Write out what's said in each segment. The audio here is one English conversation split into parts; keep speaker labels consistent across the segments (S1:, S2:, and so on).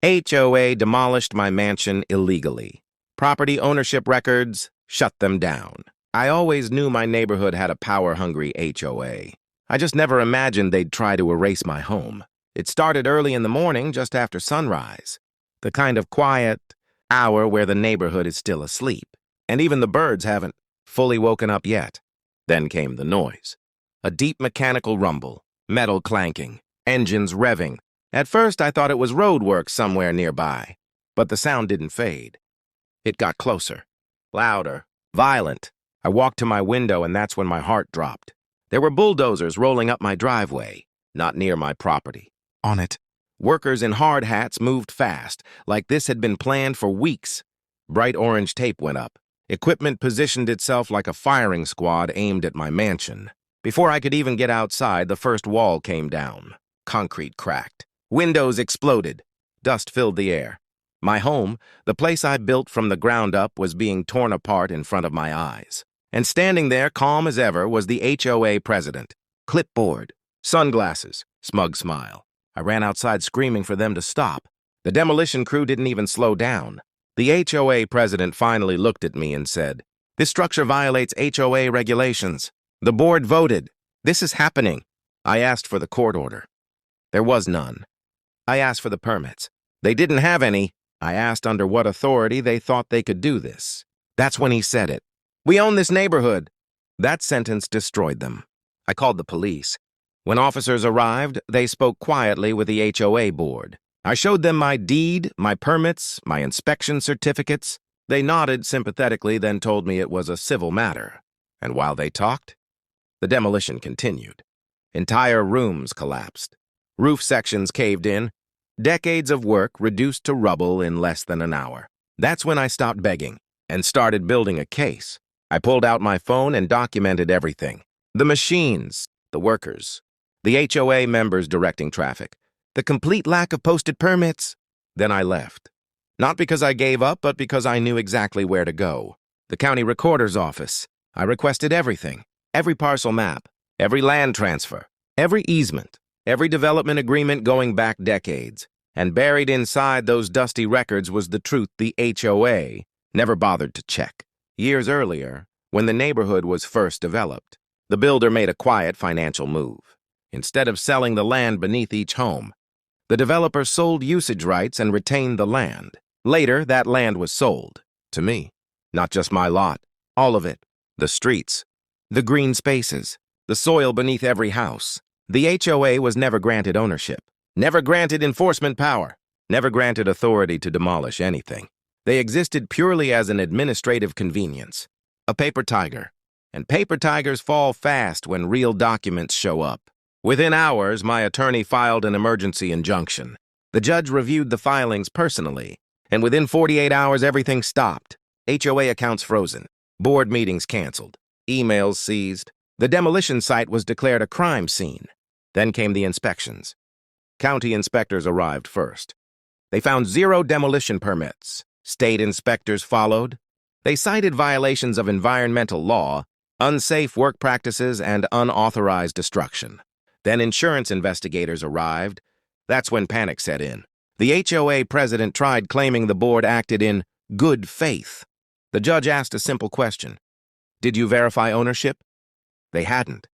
S1: HOA demolished my mansion illegally. Property ownership records shut them down. I always knew my neighborhood had a power-hungry HOA. I just never imagined they'd try to erase my home. It started early in the morning, just after sunrise. The kind of quiet hour where the neighborhood is still asleep, and even the birds haven't fully woken up yet. Then came the noise. A deep mechanical rumble, metal clanking, engines revving. At first, I thought it was roadwork somewhere nearby, but the sound didn't fade. It got closer, louder, violent. I walked to my window, and that's when my heart dropped. There were bulldozers rolling up my driveway, not near my property. On it, workers in hard hats moved fast, like this had been planned for weeks. Bright orange tape went up. Equipment positioned itself like a firing squad aimed at my mansion. Before I could even get outside, the first wall came down. Concrete cracked. Windows exploded. Dust filled the air. My home, the place I built from the ground up, was being torn apart in front of my eyes. And standing there, calm as ever, was the HOA president. Clipboard, sunglasses, smug smile. I ran outside screaming for them to stop. The demolition crew didn't even slow down. The HOA president finally looked at me and said, "This structure violates HOA regulations. The board voted. This is happening." I asked for the court order. There was none. I asked for the permits. They didn't have any. I asked under what authority they thought they could do this. That's when he said it. "We own this neighborhood." That sentence destroyed them. I called the police. When officers arrived, they spoke quietly with the HOA board. I showed them my deed, my permits, my inspection certificates. They nodded sympathetically, then told me it was a civil matter. And while they talked, the demolition continued. Entire rooms collapsed. Roof sections caved in. Decades of work reduced to rubble in less than an hour. That's when I stopped begging and started building a case. I pulled out my phone and documented everything. The machines, the workers, the HOA members directing traffic, the complete lack of posted permits. Then I left. Not because I gave up, but because I knew exactly where to go. The county recorder's office. I requested everything. Every parcel map, every land transfer, every easement, every development agreement going back decades. And buried inside those dusty records was the truth the HOA never bothered to check. Years earlier, when the neighborhood was first developed, the builder made a quiet financial move. Instead of selling the land beneath each home, the developer sold usage rights and retained the land. Later, that land was sold. To me. Not just my lot. All of it. The streets. The green spaces. The soil beneath every house. The HOA was never granted ownership. Never granted enforcement power. Never granted authority to demolish anything. They existed purely as an administrative convenience. A paper tiger. And paper tigers fall fast when real documents show up. Within hours, my attorney filed an emergency injunction. The judge reviewed the filings personally, and within 48 hours, everything stopped. HOA accounts frozen, board meetings canceled, emails seized. The demolition site was declared a crime scene. Then came the inspections. County inspectors arrived first. They found 0 demolition permits. State inspectors followed. They cited violations of environmental law, unsafe work practices, and unauthorized destruction. Then insurance investigators arrived. That's when panic set in. The HOA president tried claiming the board acted in good faith. The judge asked a simple question. Did you verify ownership? They hadn't.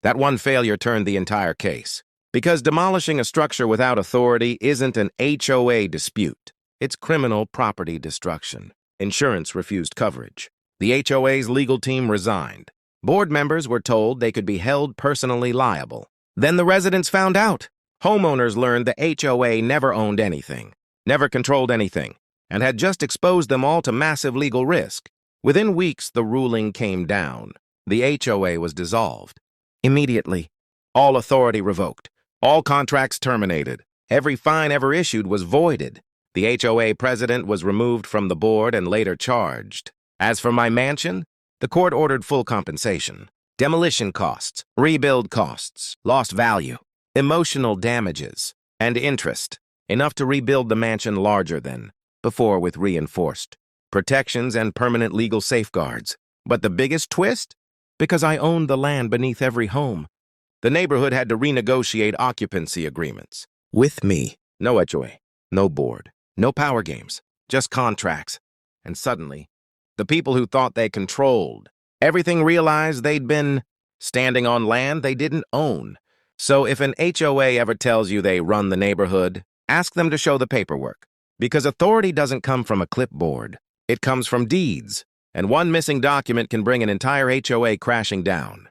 S1: That one failure turned the entire case. Because demolishing a structure without authority isn't an HOA dispute. It's criminal property destruction. Insurance refused coverage. The HOA's legal team resigned. Board members were told they could be held personally liable. Then the residents found out. Homeowners learned the HOA never owned anything, never controlled anything, and had just exposed them all to massive legal risk. Within weeks, the ruling came down. The HOA was dissolved. Immediately, all authority revoked, all contracts terminated. Every fine ever issued was voided. The HOA president was removed from the board and later charged. As for my mansion, the court ordered full compensation. Demolition costs, rebuild costs, lost value, emotional damages, and interest, enough to rebuild the mansion larger than before with reinforced protections and permanent legal safeguards. But the biggest twist? Because I owned the land beneath every home. The neighborhood had to renegotiate occupancy agreements. With me. No HOA. No board, no power games, just contracts. And suddenly, the people who thought they controlled everything realized they'd been standing on land they didn't own. So if an HOA ever tells you they run the neighborhood, ask them to show the paperwork. Because authority doesn't come from a clipboard. It comes from deeds. And one missing document can bring an entire HOA crashing down.